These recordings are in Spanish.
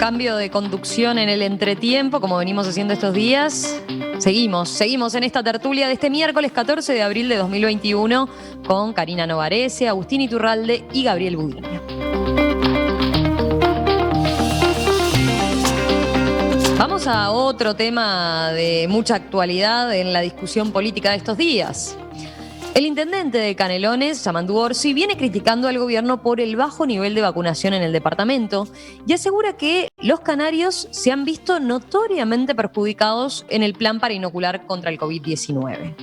cambio de conducción en el entretiempo, como venimos haciendo estos días. Seguimos en esta tertulia de este miércoles 14 de abril de 2021 con Karina Novarese, Agustín Iturralde y Gabriel Budiño. Vamos a otro tema de mucha actualidad en la discusión política de estos días. El intendente de Canelones, Yamandu Orsi, viene criticando al gobierno por el bajo nivel de vacunación en el departamento y asegura que los canarios se han visto notoriamente perjudicados en el plan para inocular contra el COVID-19.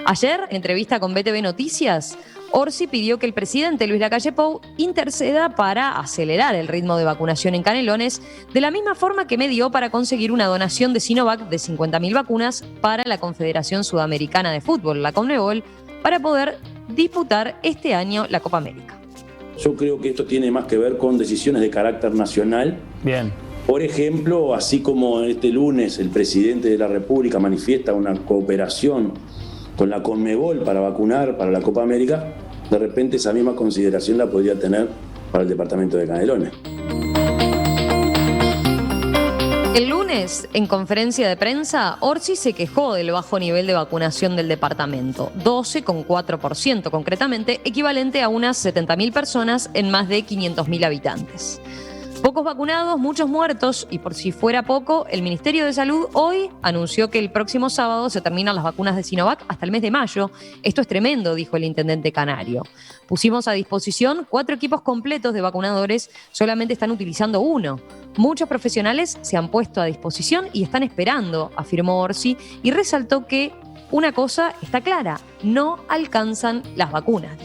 Ayer, en entrevista con BTV Noticias, Orsi pidió que el presidente Luis Lacalle Pou interceda para acelerar el ritmo de vacunación en Canelones, de la misma forma que medió para conseguir una donación de Sinovac de 50.000 vacunas para la Confederación Sudamericana de Fútbol, la Conmebol, para poder disputar este año la Copa América. Yo creo que esto tiene más que ver con decisiones de carácter nacional. Bien. Por ejemplo, así como este lunes el presidente de la República manifiesta una cooperación con la Conmebol para vacunar para la Copa América, de repente esa misma consideración la podría tener para el departamento de Canelones. El lunes, en conferencia de prensa, Orsi se quejó del bajo nivel de vacunación del departamento, 12,4% concretamente, equivalente a unas 70.000 personas en más de 500.000 habitantes. Pocos vacunados, muchos muertos, y por si fuera poco, el Ministerio de Salud hoy anunció que el próximo sábado se terminan las vacunas de Sinovac hasta el mes de mayo. Esto es tremendo, dijo el intendente canario. Pusimos a disposición 4 equipos completos de vacunadores, solamente están utilizando uno. Muchos profesionales se han puesto a disposición y están esperando, afirmó Orsi, y resaltó que una cosa está clara, no alcanzan las vacunas.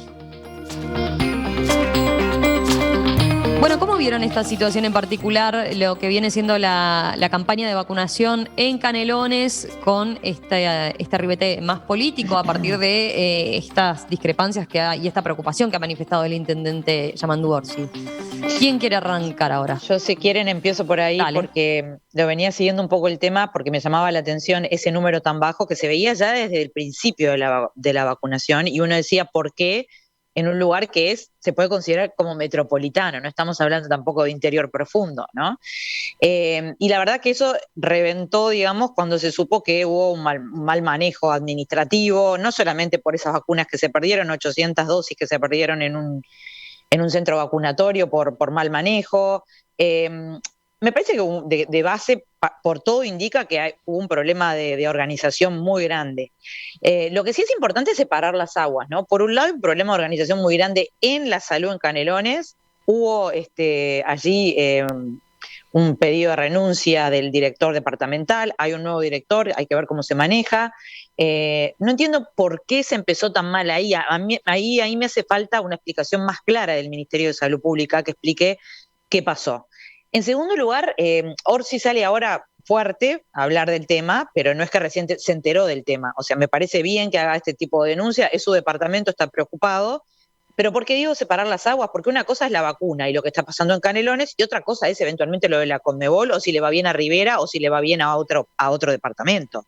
Bueno, ¿cómo vieron esta situación en particular, lo que viene siendo la campaña de vacunación en Canelones con este ribete más político a partir de estas discrepancias que hay y esta preocupación que ha manifestado el intendente Yamandu Orsi? ¿Quién quiere arrancar ahora? Yo, si quieren, empiezo por ahí. Dale. Porque lo venía siguiendo un poco el tema porque me llamaba la atención ese número tan bajo que se veía ya desde el principio de la vacunación, y uno decía, ¿por qué en un lugar que se puede considerar como metropolitano? No estamos hablando tampoco de interior profundo, ¿no? Y la verdad que eso reventó, digamos, cuando se supo que hubo un mal manejo administrativo, no solamente por esas vacunas que se perdieron, 800 dosis que se perdieron en un centro vacunatorio por mal manejo. Me parece que de base, por todo indica que hubo un problema de organización muy grande. Lo que sí es importante es separar las aguas, ¿no? Por un lado, hay un problema de organización muy grande en la salud en Canelones. Hubo allí un pedido de renuncia del director departamental, hay un nuevo director, hay que ver cómo se maneja. No entiendo por qué se empezó tan mal ahí. Ahí me hace falta una explicación más clara del Ministerio de Salud Pública que explique qué pasó. En segundo lugar, Orsi sale ahora fuerte a hablar del tema, pero no es que recién se enteró del tema. O sea, me parece bien que haga este tipo de denuncia, es su departamento, está preocupado. Pero ¿por qué digo separar las aguas? Porque una cosa es la vacuna y lo que está pasando en Canelones, y otra cosa es eventualmente lo de la Conmebol, o si le va bien a Rivera, o si le va bien a otro departamento.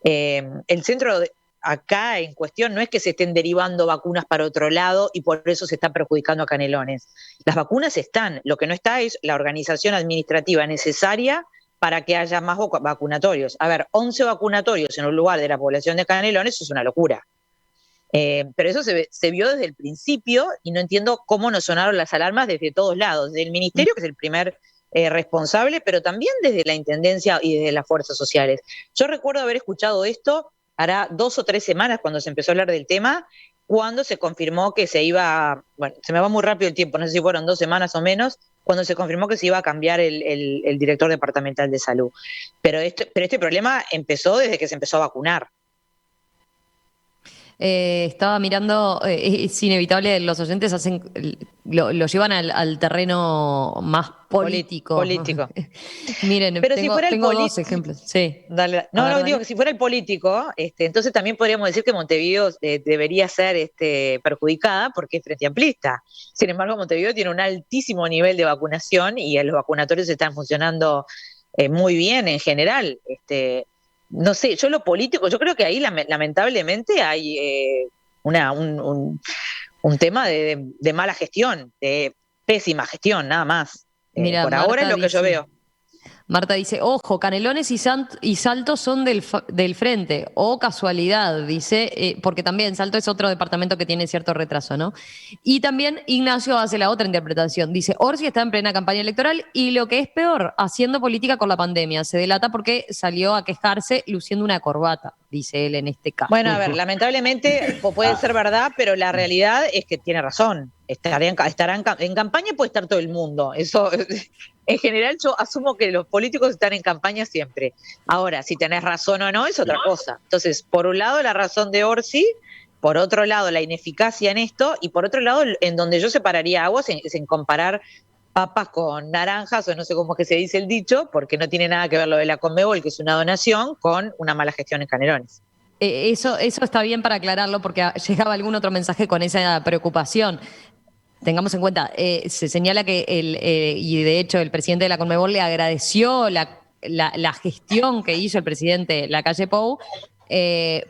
El centro acá en cuestión no es que se estén derivando vacunas para otro lado y por eso se está perjudicando a Canelones. Las vacunas están, lo que no está es la organización administrativa necesaria para que haya más vacunatorios. A ver, 11 vacunatorios en un lugar de la población de Canelones, eso es una locura. Pero eso se vio desde el principio y no entiendo cómo no sonaron las alarmas desde todos lados, desde el ministerio, que es el primer responsable, pero también desde la intendencia y desde las fuerzas sociales. Yo recuerdo haber escuchado esto hará 2 o 3 semanas cuando se empezó a hablar del tema, cuando se confirmó que se iba, bueno, se me va muy rápido el tiempo, no sé si fueron 2 semanas o menos, cuando se confirmó que se iba a cambiar el director departamental de salud. Pero este problema empezó desde que se empezó a vacunar. Estaba mirando, es inevitable, los oyentes lo llevan al terreno más político. Miren, pero tengo 2 ejemplos. Sí. Dale. Digo que si fuera el político, entonces también podríamos decir que Montevideo debería ser perjudicada porque es frente amplista. Sin embargo, Montevideo tiene un altísimo nivel de vacunación y los vacunatorios están funcionando muy bien en general. No sé, yo lo político, yo creo que ahí lamentablemente hay un tema de mala gestión, de pésima gestión, nada más. Mira, por ahora es lo que yo veo. Marta dice, ojo, Canelones y Salto son del frente, o casualidad, dice, porque también Salto es otro departamento que tiene cierto retraso, ¿no? Y también Ignacio hace la otra interpretación, dice, Orsi está en plena campaña electoral y lo que es peor, haciendo política con la pandemia, se delata porque salió a quejarse luciendo una corbata, dice él en este caso. Bueno, a ver, lamentablemente puede ser verdad, pero la realidad es que tiene razón. En campaña puede estar todo el mundo. Eso, en general, yo asumo que los políticos están en campaña siempre. Ahora, si tenés razón o no, es otra cosa. Entonces, por un lado, la razón de Orsi, por otro lado, la ineficacia en esto, y por otro lado, en donde yo separaría aguas es en comparar papas con naranjas, o no sé cómo es que se dice el dicho, porque no tiene nada que ver lo de la Conmebol, que es una donación, con una mala gestión en Canelones. Eso está bien para aclararlo porque llegaba algún otro mensaje con esa preocupación. Tengamos en cuenta, se señala que y de hecho el presidente de la Conmebol le agradeció la gestión que hizo el presidente Lacalle Pou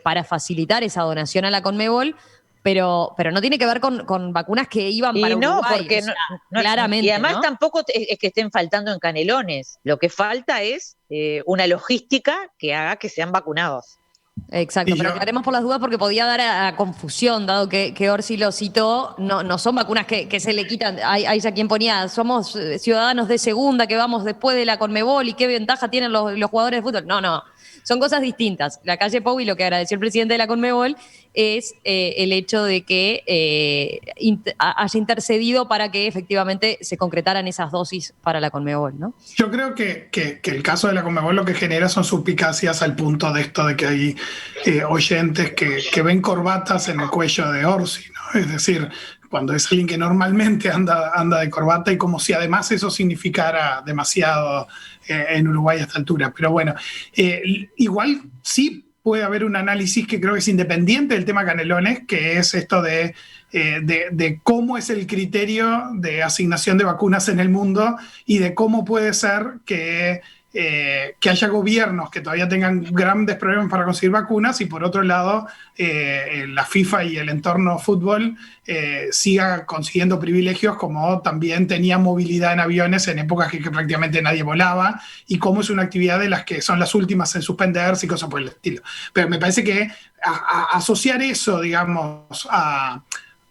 para facilitar esa donación a la Conmebol, pero no tiene que ver con vacunas que iban para Uruguay. No, porque claramente. Y además tampoco es que estén faltando en Canelones. Lo que falta es una logística que haga que sean vacunados. Exacto, pero aclaremos por las dudas porque podía dar a confusión, dado que Orsi lo citó, no son vacunas que se le quitan. Hay ya quien ponía, somos ciudadanos de segunda que vamos después de la Conmebol y qué ventaja tienen los jugadores de fútbol. No, son cosas distintas. Lacalle Pou y lo que agradeció el presidente de la Conmebol es el hecho de que haya intercedido para que efectivamente se concretaran esas dosis para la Conmebol, ¿no? Yo creo que el caso de la Conmebol lo que genera son suspicacias al punto de esto de que hay oyentes que ven corbatas en el cuello de Orsi, ¿no? Es decir, cuando es alguien que normalmente anda de corbata y como si además eso significara demasiado en Uruguay a esta altura. Pero bueno, igual sí puede haber un análisis que creo que es independiente del tema Canelones, que es esto de cómo es el criterio de asignación de vacunas en el mundo y de cómo puede ser que haya gobiernos que todavía tengan grandes problemas para conseguir vacunas y por otro lado la FIFA y el entorno fútbol siga consiguiendo privilegios como también tenía movilidad en aviones en épocas que prácticamente nadie volaba y cómo es una actividad de las que son las últimas en suspenderse y cosas por el estilo. Pero me parece que asociar eso, digamos,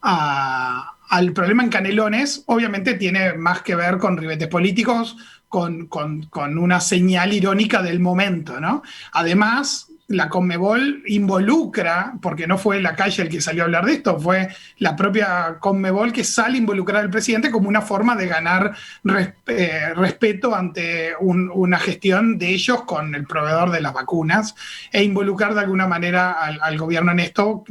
al problema en Canelones obviamente tiene más que ver con ribetes políticos, con una señal irónica del momento, ¿no? Además, la Conmebol involucra, porque no fue Lacalle el que salió a hablar de esto, fue la propia Conmebol que sale a involucrar al presidente como una forma de ganar respeto ante una gestión de ellos con el proveedor de las vacunas e involucrar de alguna manera al gobierno en esto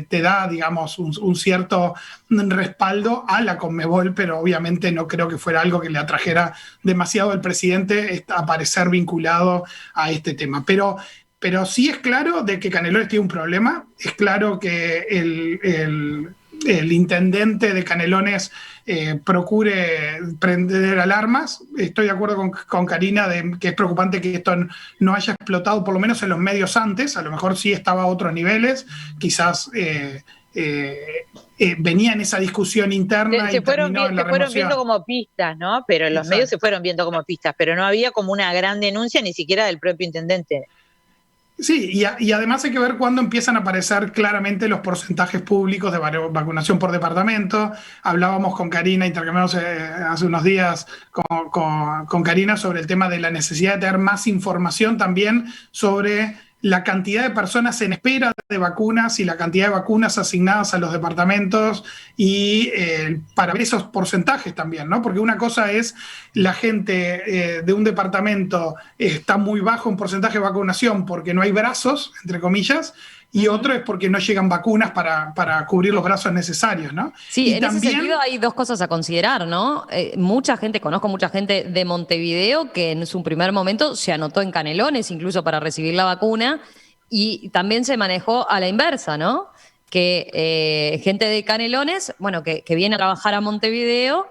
te da, digamos, un cierto respaldo a la Conmebol, pero obviamente no creo que fuera algo que le atrajera demasiado al presidente aparecer vinculado a este tema. Pero sí es claro de que Canelones tiene un problema, es claro que el intendente de Canelones procure prender alarmas. Estoy de acuerdo con Karina de que es preocupante que esto no haya explotado, por lo menos en los medios antes, a lo mejor sí estaba a otros niveles, quizás venía en esa discusión interna se fueron viendo como pistas, ¿no? Pero los medios se fueron viendo como pistas, pero no había como una gran denuncia ni siquiera del propio intendente. Sí, y además hay que ver cuándo empiezan a aparecer claramente los porcentajes públicos de vacunación por departamento. Hablábamos con Karina, intercambiamos hace unos días con Karina sobre el tema de la necesidad de tener más información también sobre la cantidad de personas en espera de vacunas y la cantidad de vacunas asignadas a los departamentos y para ver esos porcentajes también, ¿no? Porque una cosa es la gente de un departamento está muy bajo en porcentaje de vacunación porque no hay brazos, entre comillas, y otro es porque no llegan vacunas para cubrir los brazos necesarios, ¿no? Sí, y en ese sentido hay dos cosas a considerar, ¿no? Conozco mucha gente de Montevideo que en su primer momento se anotó en Canelones incluso para recibir la vacuna y también se manejó a la inversa, ¿no? Que gente de Canelones, bueno, que viene a trabajar a Montevideo,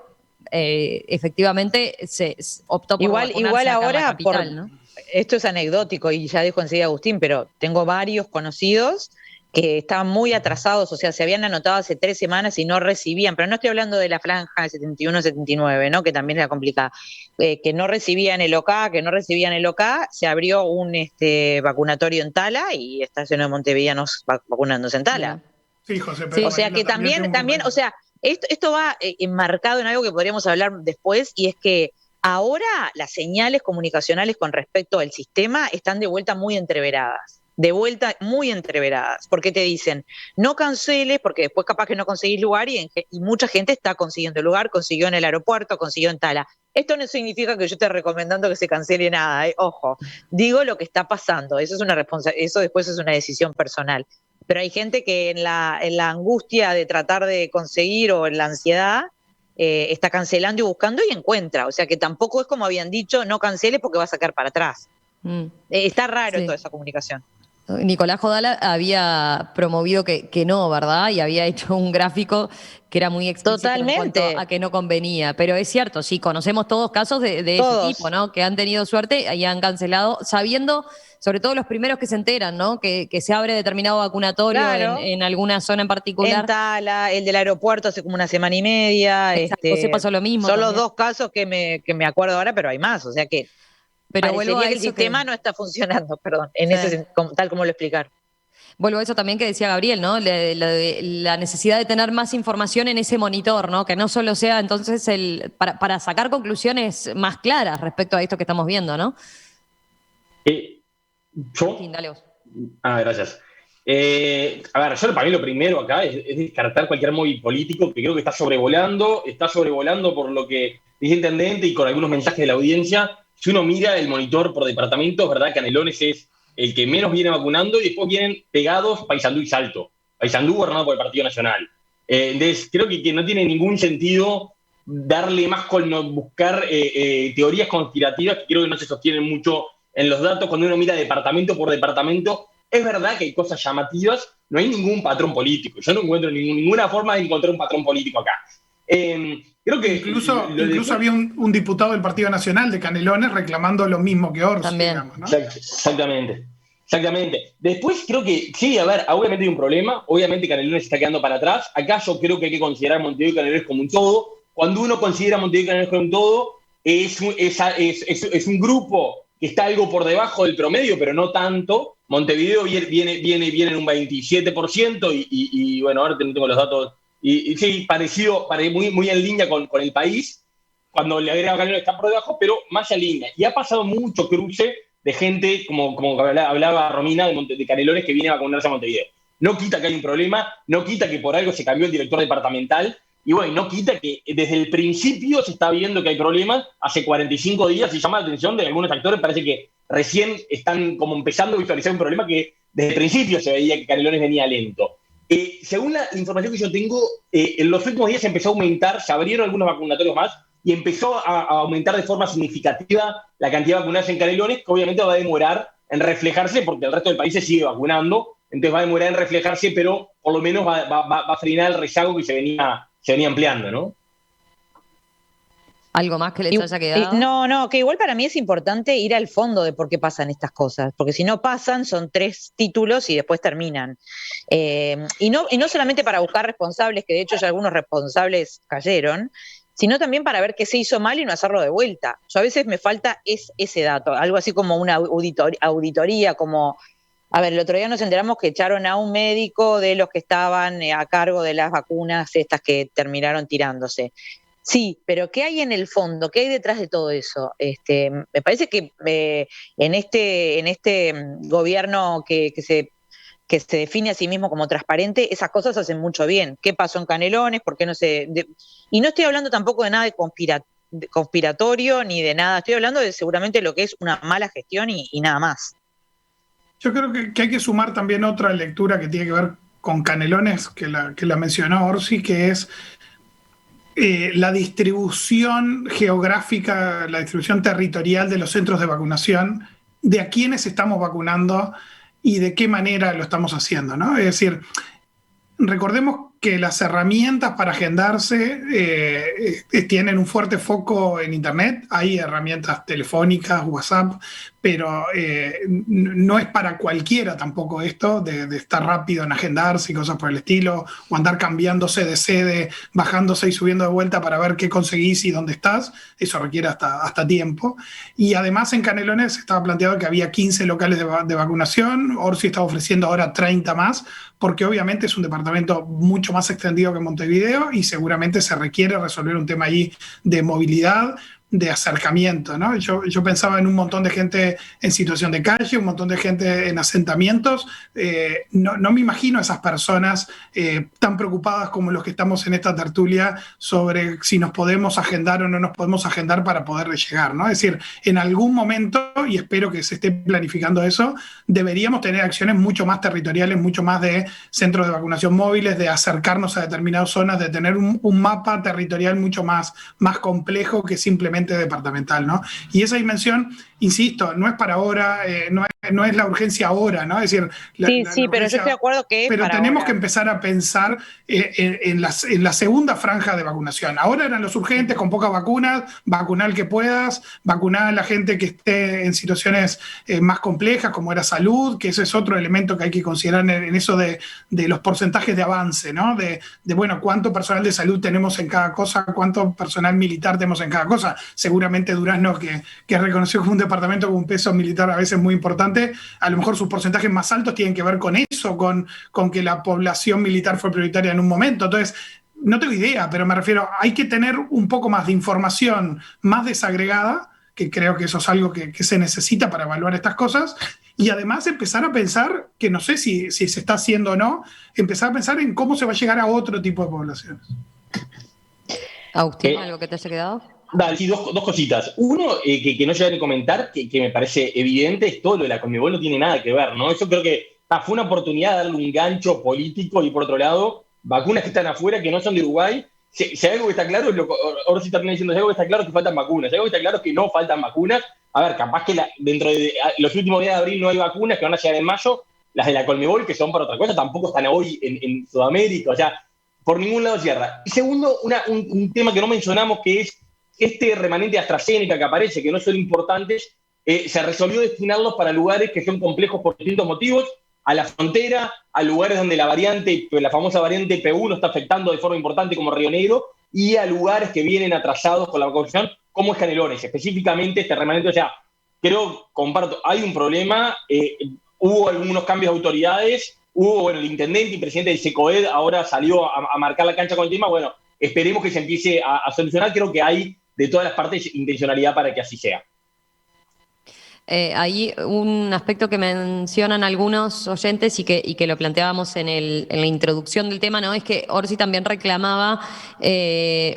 efectivamente se optó por igual ahora acá en la capital, ¿no? Esto es anecdótico y ya dijo enseguida Agustín, pero tengo varios conocidos que estaban muy atrasados, o sea, se habían anotado hace 3 semanas y no recibían, pero no estoy hablando de la franja de 71-79, ¿no? Que también era complicada, que no recibían el OK, se abrió un vacunatorio en Tala y está lleno de montevideanos vacunándose en Tala. Sí, José, Sí. O sea que también, o sea, esto va enmarcado en algo que podríamos hablar después, y es que ahora las señales comunicacionales con respecto al sistema están de vuelta muy entreveradas. Porque te dicen, no canceles, porque después capaz que no conseguís lugar, y mucha gente está consiguiendo lugar, consiguió en el aeropuerto, consiguió en Tala. Esto no significa que yo esté recomendando que se cancele nada, ojo, digo lo que está pasando, eso después es una decisión personal. Pero hay gente que en la angustia de tratar de conseguir, o en la ansiedad, está cancelando y buscando y encuentra. O sea que tampoco es como habían dicho, no canceles porque vas a sacar para atrás. Está raro toda esa comunicación. Nicolás Jodala había promovido que no, ¿verdad? Y había hecho un gráfico que era muy explícito en cuanto a que no convenía. Pero es cierto, sí, conocemos todos casos de ese tipo, ¿no? Que han tenido suerte y han cancelado, sabiendo, sobre todo los primeros que se enteran, ¿no? Que se abre determinado vacunatorio, claro, en alguna zona en particular. En Tala, el del aeropuerto hace como 1 semana y media. José pasó lo mismo. Son también los 2 casos que me acuerdo ahora, pero hay más, o sea que pero parecería que el sistema no está funcionando, tal como lo explicaron. Vuelvo a eso también que decía Gabriel, ¿no? La necesidad de tener más información en ese monitor, ¿no? Que no solo sea entonces para sacar conclusiones más claras respecto a esto que estamos viendo, ¿no? ¿Yo? Dale vos. Gracias. A ver, para mí lo primero acá es descartar cualquier móvil político, que creo que está sobrevolando por lo que dice el intendente y con algunos mensajes de la audiencia. Si uno mira el monitor por departamento, es verdad que Canelones es el que menos viene vacunando, y después vienen pegados Paysandú y Salto. Paysandú gobernado por el Partido Nacional. Entonces, creo que no tiene ningún sentido darle más con buscar teorías conspirativas, que creo que no se sostienen mucho en los datos. Cuando uno mira departamento por departamento, es verdad que hay cosas llamativas, no hay ningún patrón político. Yo no encuentro ninguna forma de encontrar un patrón político acá. Creo que incluso había un diputado del Partido Nacional de Canelones reclamando lo mismo que Orsi, digamos, ¿no? Exactamente. Después creo que, sí, a ver, obviamente hay un problema, obviamente Canelones se está quedando para atrás. Acá yo creo que hay que considerar Montevideo y Canelones como un todo. Cuando uno considera Montevideo y Canelones como un todo, es un grupo que está algo por debajo del promedio, pero no tanto. Montevideo viene en un 27%, y bueno, ahora no tengo los datos. Y sí, parecido, muy en línea con el país. Cuando le agrega Canelones está por debajo, pero más en línea. Y ha pasado mucho cruce de gente, como hablaba Romina, de Canelones, que viene a vacunarse a Montevideo. No quita que hay un problema, no quita que por algo se cambió el director departamental, y bueno, no quita que desde el principio se está viendo que hay problemas. Hace 45 días, y llama la atención de algunos actores, parece que recién están como empezando a visualizar un problema que desde el principio se veía que Canelones venía lento. Según la información que yo tengo, en los últimos días empezó a aumentar, se abrieron algunos vacunatorios más, y empezó a aumentar de forma significativa la cantidad de vacunados en Canelones, que obviamente va a demorar en reflejarse, porque el resto del país se sigue vacunando, entonces va a demorar en reflejarse, pero por lo menos va a frenar el rezago que se venía ampliando, ¿no? ¿Algo más que les haya quedado? No, que igual para mí es importante ir al fondo de por qué pasan estas cosas, porque si no pasan, son 3 títulos y después terminan. Y no solamente para buscar responsables, que de hecho ya algunos responsables cayeron, sino también para ver qué se hizo mal y no hacerlo de vuelta. Yo a veces me falta ese dato, algo así como una auditoría, como... A ver, el otro día nos enteramos que echaron a un médico de los que estaban a cargo de las vacunas estas que terminaron tirándose. Sí, pero ¿qué hay en el fondo? ¿Qué hay detrás de todo eso? Me parece que en este gobierno que se define a sí mismo como transparente, esas cosas hacen mucho bien. ¿Qué pasó en Canelones? ¿Por qué no se...? Y no estoy hablando tampoco de nada de conspiratorio ni de nada. Estoy hablando de seguramente lo que es una mala gestión y nada más. Yo creo que hay que sumar también otra lectura que tiene que ver con Canelones, que la mencionó Orsi, que es la distribución geográfica, la distribución territorial de los centros de vacunación, de a quiénes estamos vacunando y de qué manera lo estamos haciendo, ¿no? Es decir, recordemos que las herramientas para agendarse tienen un fuerte foco en Internet, hay herramientas telefónicas, WhatsApp, pero no es para cualquiera tampoco esto de estar rápido en agendarse y cosas por el estilo, o andar cambiándose de sede, bajándose y subiendo de vuelta para ver qué conseguís y dónde estás. Eso requiere hasta tiempo. Y además en Canelones estaba planteado que había 15 locales de vacunación, Orsi estaba ofreciendo ahora 30 más, porque obviamente es un departamento mucho más extendido que Montevideo y seguramente se requiere resolver un tema ahí de movilidad, de acercamiento, ¿no? Yo pensaba en un montón de gente en situación de calle, un montón de gente en asentamientos. No me imagino a esas personas tan preocupadas como los que estamos en esta tertulia sobre si nos podemos agendar o no nos podemos agendar para poder llegar, ¿no? Es decir, en algún momento, y espero que se esté planificando eso, deberíamos tener acciones mucho más territoriales, mucho más de centros de vacunación móviles, de acercarnos a determinadas zonas, de tener un mapa territorial mucho más complejo que simplemente departamental, ¿no? Y esa dimensión, insisto, no es para ahora, no es la urgencia ahora, ¿no? Es decir, sí, pero yo estoy de acuerdo que pero para tenemos ahora que empezar a pensar en la segunda franja de vacunación. Ahora eran los urgentes, con pocas vacunas, vacunar al que puedas, vacunar a la gente que esté en situaciones más complejas, como era salud, que ese es otro elemento que hay que considerar en eso de los porcentajes de avance, ¿no? De bueno, cuánto personal de salud tenemos en cada cosa, cuánto personal militar tenemos en cada cosa. Seguramente Durazno, que es reconocido como un departamento con un peso militar a veces muy importante, a lo mejor sus porcentajes más altos tienen que ver con eso, con que la población militar fue prioritaria en un momento. Entonces, no tengo idea, pero me refiero, hay que tener un poco más de información más desagregada, que creo que eso es algo que se necesita para evaluar estas cosas, y además empezar a pensar, que no sé si se está haciendo o no, empezar a pensar en cómo se va a llegar a otro tipo de poblaciones. Agustín, ¿algo que te haya quedado? Dale, sí, dos cositas. Uno, que no llegan a comentar, que me parece evidente, es todo lo de la Conmebol no tiene nada que ver, ¿no? Eso creo que fue una oportunidad de darle un gancho político y por otro lado, vacunas que están afuera, que no son de Uruguay. Si hay algo que está claro, ahora sí termina diciendo, si hay algo que está claro es que faltan vacunas, si hay algo que está claro es que no faltan vacunas. A ver, capaz que dentro de los últimos días de abril no hay vacunas que van a llegar en mayo, las de la Conmebol, que son para otra cosa, tampoco están hoy en Sudamérica, o sea, por ningún lado cierra. Y segundo, un tema que no mencionamos, que es este remanente de AstraZeneca que aparece, que no son importantes, se resolvió destinarlos para lugares que son complejos por distintos motivos, a la frontera, a lugares donde la famosa variante P1 está afectando de forma importante como Río Negro, y a lugares que vienen atrasados con la vacunación, como es Canelones, específicamente este remanente. O sea, comparto, hay un problema, hubo algunos cambios de autoridades, el intendente y presidente del SECOED ahora salió a marcar la cancha con el tema. Bueno, esperemos que se empiece a solucionar. Creo que hay de todas las partes intencionalidad para que así sea. Hay un aspecto que mencionan algunos oyentes y que lo planteábamos en la introducción del tema, ¿no? Es que Orsi también reclamaba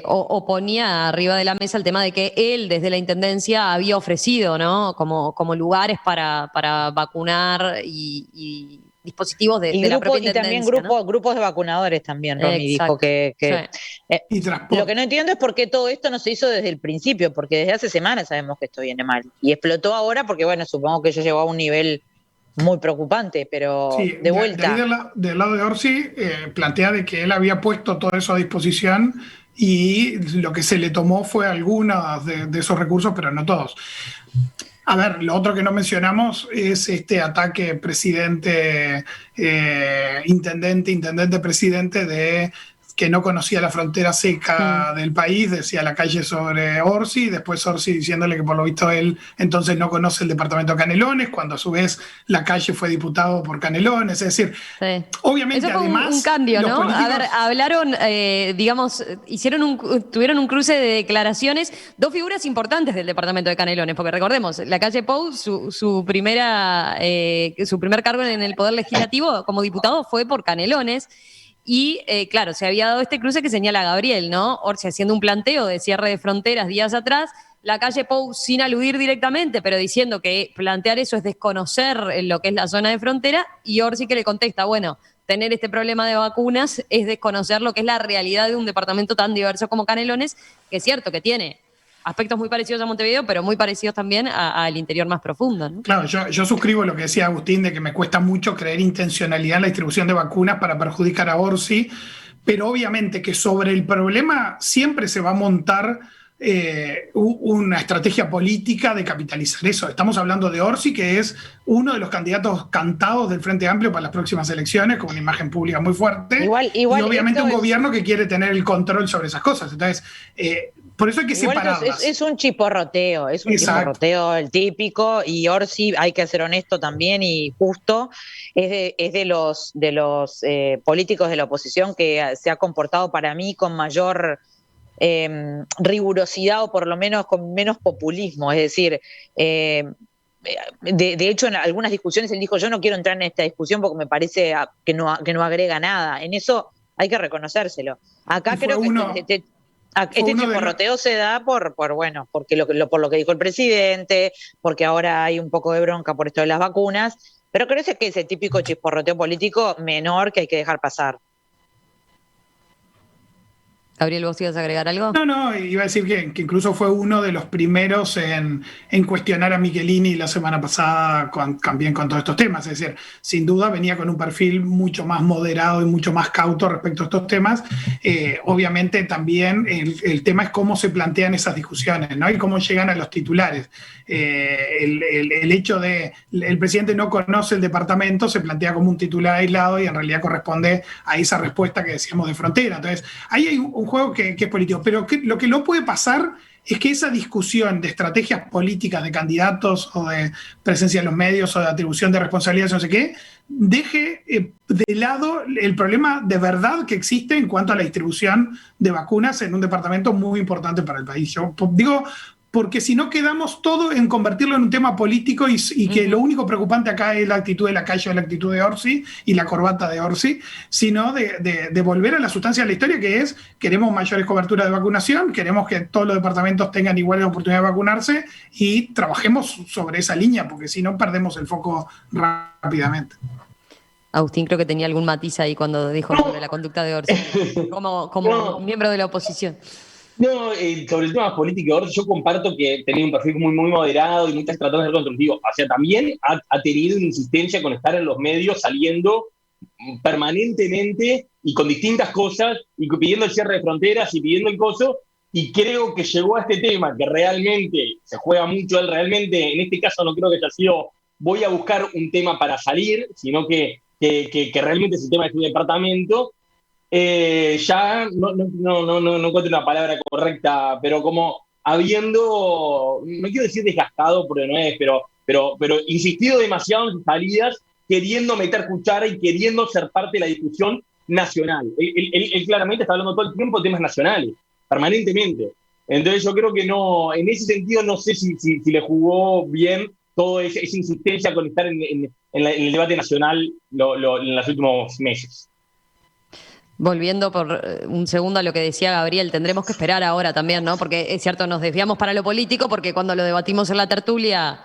o ponía arriba de la mesa el tema de que él desde la Intendencia había ofrecido, ¿no? Como lugares para vacunar y dispositivos de la propia Intendencia. Y también grupos de vacunadores también, Romy dijo que sí. Lo que no entiendo es por qué todo esto no se hizo desde el principio, porque desde hace semanas sabemos que esto viene mal. Y explotó ahora porque, bueno, supongo que ya llegó a un nivel muy preocupante, pero sí, de vuelta. Del lado de Orsi, plantea de que él había puesto todo eso a disposición y lo que se le tomó fue algunos de esos recursos, pero no todos. A ver, lo otro que no mencionamos es este ataque intendente-presidente de que no conocía la frontera seca del país, decía la calle sobre Orsi, después Orsi diciéndole que por lo visto él entonces no conoce el departamento de Canelones, cuando a su vez la calle fue diputado por Canelones, es decir, obviamente eso fue además... un cambio, ¿no? Políticos... A ver, hablaron, digamos, tuvieron un cruce de declaraciones, dos figuras importantes del departamento de Canelones, porque recordemos, la calle Pou, su primer cargo en el Poder Legislativo como diputado fue por Canelones. Y claro, se había dado este cruce que señala Gabriel, ¿no? Orsi haciendo un planteo de cierre de fronteras días atrás, la calle Pou sin aludir directamente, pero diciendo que plantear eso es desconocer lo que es la zona de frontera, y Orsi que le contesta, bueno, tener este problema de vacunas es desconocer lo que es la realidad de un departamento tan diverso como Canelones, que es cierto que tiene aspectos muy parecidos a Montevideo, pero muy parecidos también al interior más profundo, ¿no? Claro, yo suscribo lo que decía Agustín, de que me cuesta mucho creer intencionalidad en la distribución de vacunas para perjudicar a Orsi, pero obviamente que sobre el problema siempre se va a montar una estrategia política de capitalizar eso. Estamos hablando de Orsi, que es uno de los candidatos cantados del Frente Amplio para las próximas elecciones, con una imagen pública muy fuerte. Igual y obviamente un gobierno que quiere tener el control sobre esas cosas. Entonces, por eso hay que separarlas. Es un chiporroteo, chiporroteo el típico, y Orsi, hay que ser honesto también y justo, es de los políticos de la oposición que se ha comportado para mí con mayor rigurosidad, o por lo menos con menos populismo. Es decir, de hecho, en algunas discusiones él dijo: yo no quiero entrar en esta discusión porque me parece que no agrega nada. En eso hay que reconocérselo. Acá creo que este chiporroteo se da por lo que dijo el presidente, porque ahora hay un poco de bronca por esto de las vacunas, pero creo que es el típico chiporroteo político menor que hay que dejar pasar. Gabriel, ¿vos ibas a agregar algo? No, iba a decir que incluso fue uno de los primeros en cuestionar a Michelini la semana pasada también con todos estos temas. Es decir, sin duda venía con un perfil mucho más moderado y mucho más cauto respecto a estos temas. Obviamente también el tema es cómo se plantean esas discusiones, ¿no? Y cómo llegan a los titulares. El hecho de el presidente no conoce el departamento se plantea como un titular aislado y en realidad corresponde a esa respuesta que decíamos de frontera. Entonces, ahí hay un juego que es político, pero lo que no puede pasar es que esa discusión de estrategias políticas de candidatos o de presencia en los medios o de atribución de responsabilidades, no sé qué, deje de lado el problema de verdad que existe en cuanto a la distribución de vacunas en un departamento muy importante para el país. Yo digo, porque si no quedamos todo en convertirlo en un tema político y que lo único preocupante acá es la actitud de Lacalle o la actitud de Orsi y la corbata de Orsi, sino de volver a la sustancia de la historia, que es: queremos mayores coberturas de vacunación, queremos que todos los departamentos tengan iguales oportunidades de vacunarse y trabajemos sobre esa línea, porque si no perdemos el foco rápidamente. Agustín creo que tenía algún matiz ahí cuando dijo sobre la conducta de Orsi, como miembro de la oposición. No, sobre el tema político, ahora yo comparto que tenía un perfil muy moderado y muchas tratando de ser constructivo. O sea, también ha tenido una insistencia con estar en los medios, saliendo permanentemente y con distintas cosas, y pidiendo el cierre de fronteras y pidiendo el coso, y creo que llegó a este tema que realmente se juega mucho. Él realmente, en este caso, no creo que haya sido voy a buscar un tema para salir, sino que realmente es el tema de su departamento. Ya no encuentro una palabra correcta, pero como habiendo, no quiero decir desgastado porque no es, pero insistido demasiado en sus salidas, queriendo meter cuchara y queriendo ser parte de la discusión nacional. Él claramente está hablando todo el tiempo de temas nacionales, permanentemente. Entonces yo creo que no, en ese sentido no sé si le jugó bien toda esa insistencia con estar en el debate nacional en los últimos meses. Volviendo por un segundo a lo que decía Gabriel, tendremos que esperar ahora también, ¿no? Porque es cierto, nos desviamos para lo político, porque cuando lo debatimos en la tertulia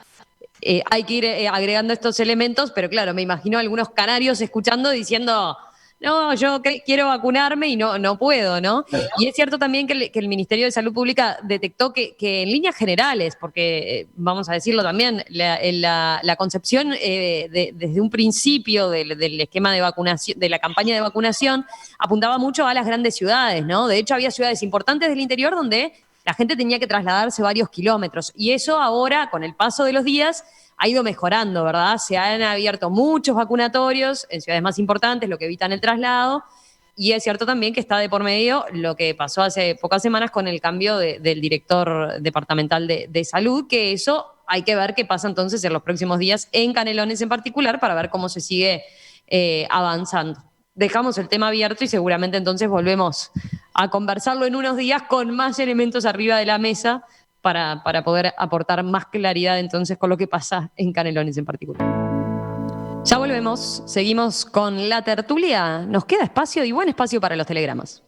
hay que ir agregando estos elementos, pero claro, me imagino algunos canarios escuchando diciendo: no, yo quiero vacunarme y no puedo, ¿no? Y es cierto también que el Ministerio de Salud Pública detectó que en líneas generales, porque vamos a decirlo también, la concepción desde un principio del esquema de vacunación, de la campaña de vacunación, apuntaba mucho a las grandes ciudades, ¿no? De hecho, había ciudades importantes del interior donde la gente tenía que trasladarse varios kilómetros, y eso ahora, con el paso de los días, ha ido mejorando, ¿verdad? Se han abierto muchos vacunatorios en ciudades más importantes, lo que evitan el traslado, y es cierto también que está de por medio lo que pasó hace pocas semanas con el cambio del director departamental de salud, que eso hay que ver qué pasa entonces en los próximos días en Canelones en particular, para ver cómo se sigue avanzando. Dejamos el tema abierto y seguramente entonces volvemos a conversarlo en unos días con más elementos arriba de la mesa, para poder aportar más claridad entonces con lo que pasa en Canelones en particular. Ya volvemos, seguimos con la tertulia. Nos queda espacio y buen espacio para los telegramas.